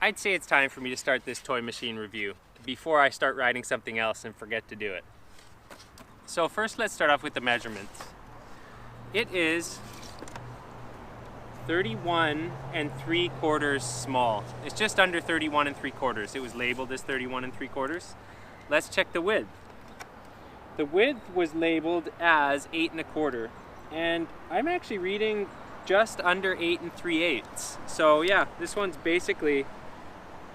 I'd say it's time for me to start this toy machine review before I start riding something else and forget to do it. So first let's start off with the measurements. It is 31 3/4 small. It's just under 31 3/4. It was labeled as 31 3/4. Let's check the width. The width was labeled as 8 1/4, and I'm actually reading just under 8 3/8. So yeah, this one's basically,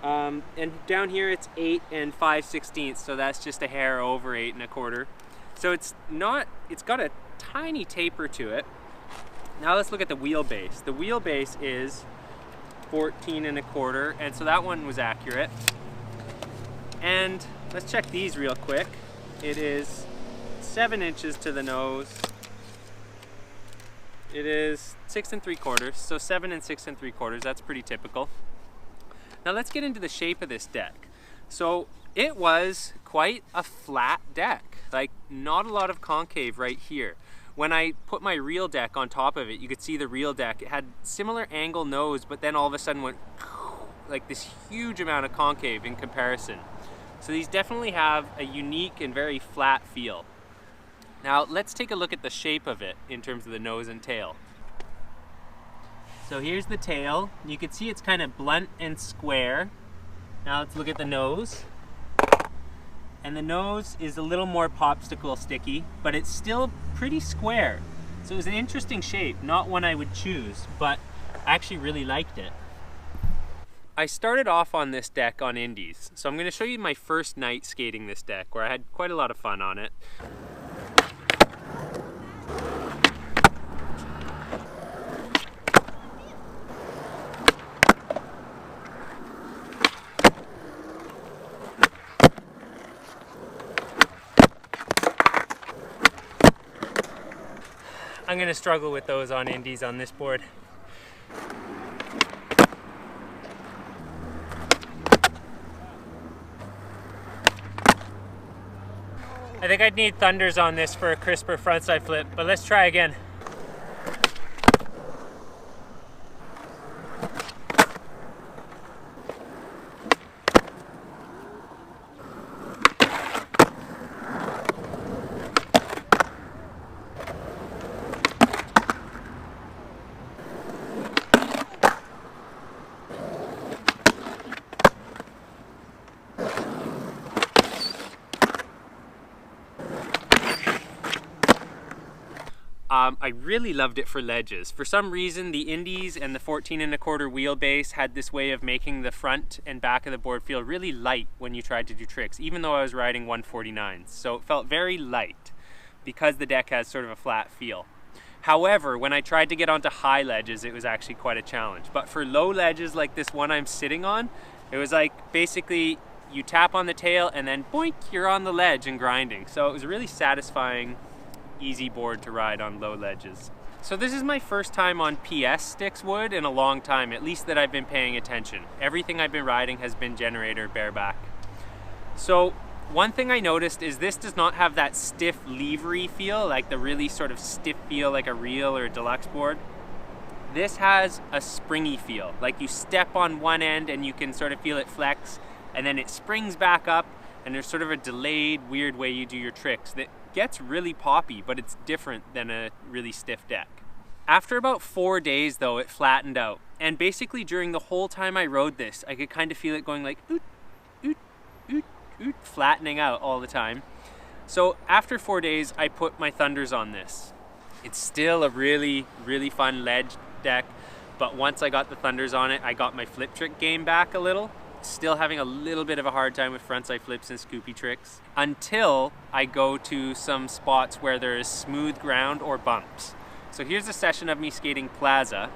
and down here it's 8 5/16, so that's just a hair over 8 1/4. So it's got a tiny taper to it. Now let's look at the wheelbase. The wheelbase is 14 1/4, and so that one was accurate. And let's check these real quick. It is 7 inches to the nose. It is 6 3/4, so 7 and 6 3/4, that's pretty typical. Now let's get into the shape of this deck. So it was quite a flat deck, like not a lot of concave right here. When I put my real deck on top of it, you could see the real deck. It had similar angle nose, but then all of a sudden went like this huge amount of concave in comparison. So these definitely have a unique and very flat feel. Now let's take a look at the shape of it in terms of the nose and tail. So here's the tail. You can see it's kind of blunt and square. Now let's look at the nose. And the nose is a little more popsicle sticky, but it's still pretty square. So it was an interesting shape, not one I would choose, but I actually really liked it. I started off on this deck on Indies, so I'm going to show you my first night skating this deck, where I had quite a lot of fun on it. I'm going to struggle with those on Indies on this board. I think I'd need thunders on this for a crisper frontside flip, but let's try again. I really loved it for ledges. For some reason, the Indies and the 14 1/4 wheelbase had this way of making the front and back of the board feel really light when you tried to do tricks, even though I was riding 149s. So it felt very light because the deck has sort of a flat feel. However, when I tried to get onto high ledges, it was actually quite a challenge. But for low ledges like this one I'm sitting on, it was like basically you tap on the tail and then boink, you're on the ledge and grinding. So it was a really satisfying, easy board to ride on low ledges. So this is my first time on PS sticks wood in a long time, at least that I've been paying attention. Everything I've been riding has been generator bareback. So one thing I noticed is this does not have that stiff levery feel, like the really sort of stiff feel like a real or a deluxe board. This has a springy feel, like you step on one end and you can sort of feel it flex, and then it springs back up, and there's sort of a delayed, weird way you do your tricks that gets really poppy, but it's different than a really stiff deck. After about 4 days though, it flattened out, and basically during the whole time I rode this, I could kind of feel it going like oot, oot, oot, oot, flattening out all the time. So after 4 days, I put my thunders on this. It's still a really, really fun ledge deck, but once I got the thunders on it, I got my flip trick game back a little. Still having a little bit of a hard time with frontside flips and scoopy tricks until I go to some spots where there is smooth ground or bumps. So here's a session of me skating Plaza.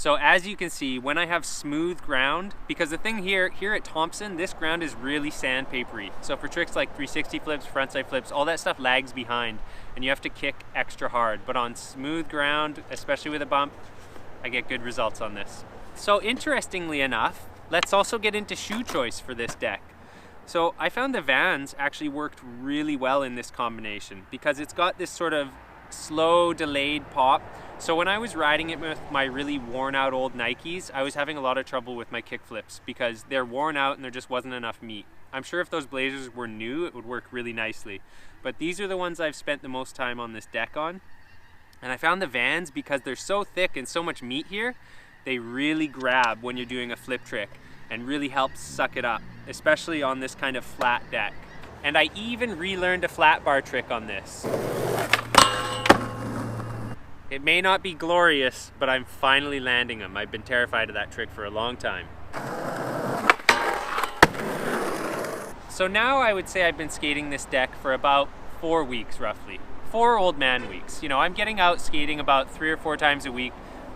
So as you can see, when I have smooth ground, because the thing here at Thompson, this ground is really sandpapery. So for tricks like 360 flips, frontside flips, all that stuff lags behind and you have to kick extra hard. But on smooth ground, especially with a bump, I get good results on this. So interestingly enough, let's also get into shoe choice for this deck. So I found the Vans actually worked really well in this combination because it's got this sort of slow, delayed pop. So when I was riding it with my really worn out old Nikes, I was having a lot of trouble with my kick flips because they're worn out and there just wasn't enough meat. I'm sure if those blazers were new, it would work really nicely. But these are the ones I've spent the most time on this deck on. And I found the Vans, because they're so thick and so much meat here, they really grab when you're doing a flip trick and really help suck it up, especially on this kind of flat deck. And I even relearned a flat bar trick on this. It may not be glorious, but I'm finally landing them. I've been terrified of that trick for a long time. So now I would say I've been skating this deck for about 4 weeks roughly. 4 old man weeks. You know, I'm getting out skating about 3 or 4 times a week.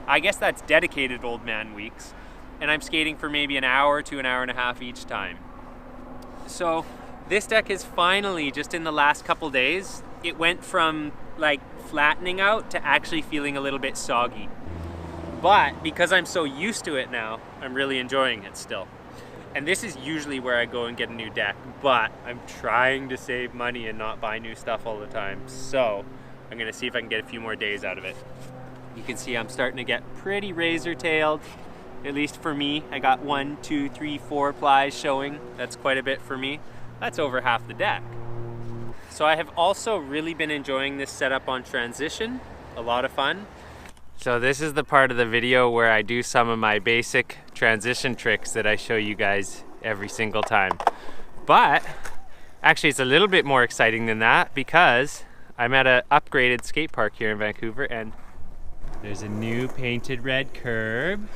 I guess that's dedicated old man weeks. And I'm skating for maybe an hour to an hour and a half each time. So this deck is finally, just in the last couple days, it went from like flattening out to actually feeling a little bit soggy. But because I'm so used to it now, I'm really enjoying it still. And this is usually where I go and get a new deck, but I'm trying to save money and not buy new stuff all the time. So I'm gonna see if I can get a few more days out of it. You can see I'm starting to get pretty razor-tailed, at least for me. I got 1, 2, 3, 4 plies showing. That's quite a bit for me. That's over half the deck. So I have also really been enjoying this setup on transition. A lot of fun. So this is the part of the video where I do some of my basic transition tricks that I show you guys every single time. But actually it's a little bit more exciting than that because I'm at an upgraded skate park here in Vancouver and there's a new painted red curb.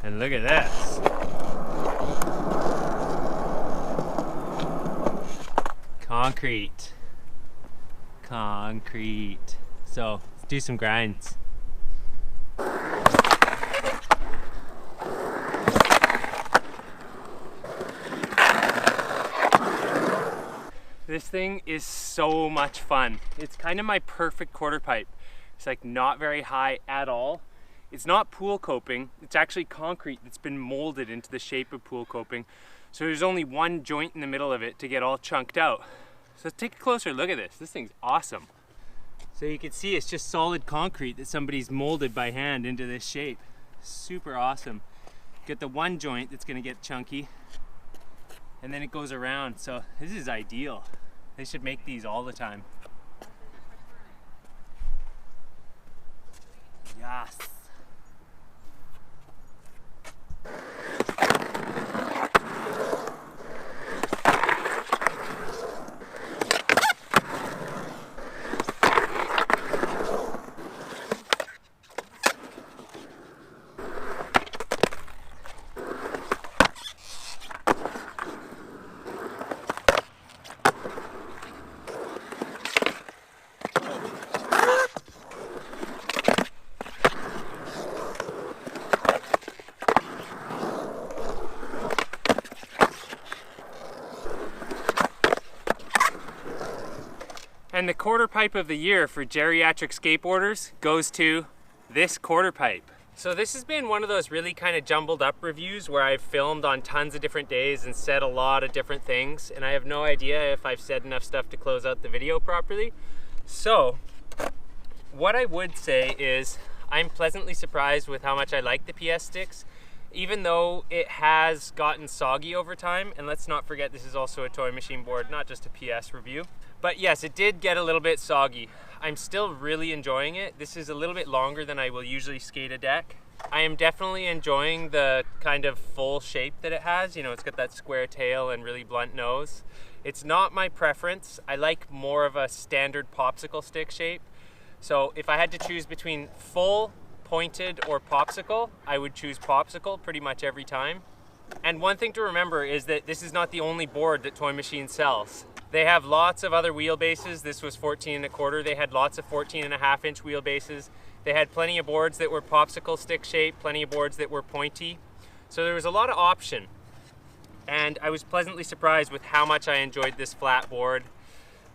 And look at this. Concrete. Concrete. So let's do some grinds. This thing is so much fun. It's kind of my perfect quarter pipe. It's like not very high at all. It's not pool coping, it's actually concrete that's been molded into the shape of pool coping. So there's only one joint in the middle of it to get all chunked out. So let's take a closer look at this. This thing's awesome. So you can see it's just solid concrete that somebody's molded by hand into this shape. Super awesome. Get the one joint that's gonna get chunky and then it goes around. So this is ideal. They should make these all the time. Yes. And the quarter pipe of the year for geriatric skateboarders goes to this quarter pipe. So this has been one of those really kind of jumbled up reviews where I've filmed on tons of different days and said a lot of different things, and I have no idea if I've said enough stuff to close out the video properly. So what I would say is I'm pleasantly surprised with how much I like the PS sticks, even though it has gotten soggy over time. And let's not forget this is also a toy machine board, not just a PS review. But yes, it did get a little bit soggy. I'm still really enjoying it. This is a little bit longer than I will usually skate a deck. I am definitely enjoying the kind of full shape that it has. You know, it's got that square tail and really blunt nose. It's not my preference. I like more of a standard popsicle stick shape. So if I had to choose between full, pointed, or popsicle, I would choose popsicle pretty much every time. And one thing to remember is that this is not the only board that Toy Machine sells. They have lots of other wheelbases. This was 14 1/4. They had lots of 14.5-inch wheelbases. They had plenty of boards that were popsicle stick shaped, plenty of boards that were pointy. So there was a lot of option. And I was pleasantly surprised with how much I enjoyed this flat board.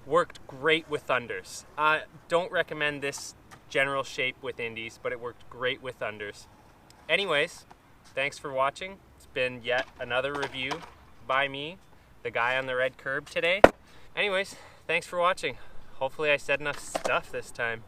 Worked great with Thunders. Don't recommend this general shape with Indies, but it worked great with Thunders. Anyways, thanks for watching. It's been yet another review by me, the guy on the red curb today. Anyways, thanks for watching. Hopefully I said enough stuff this time.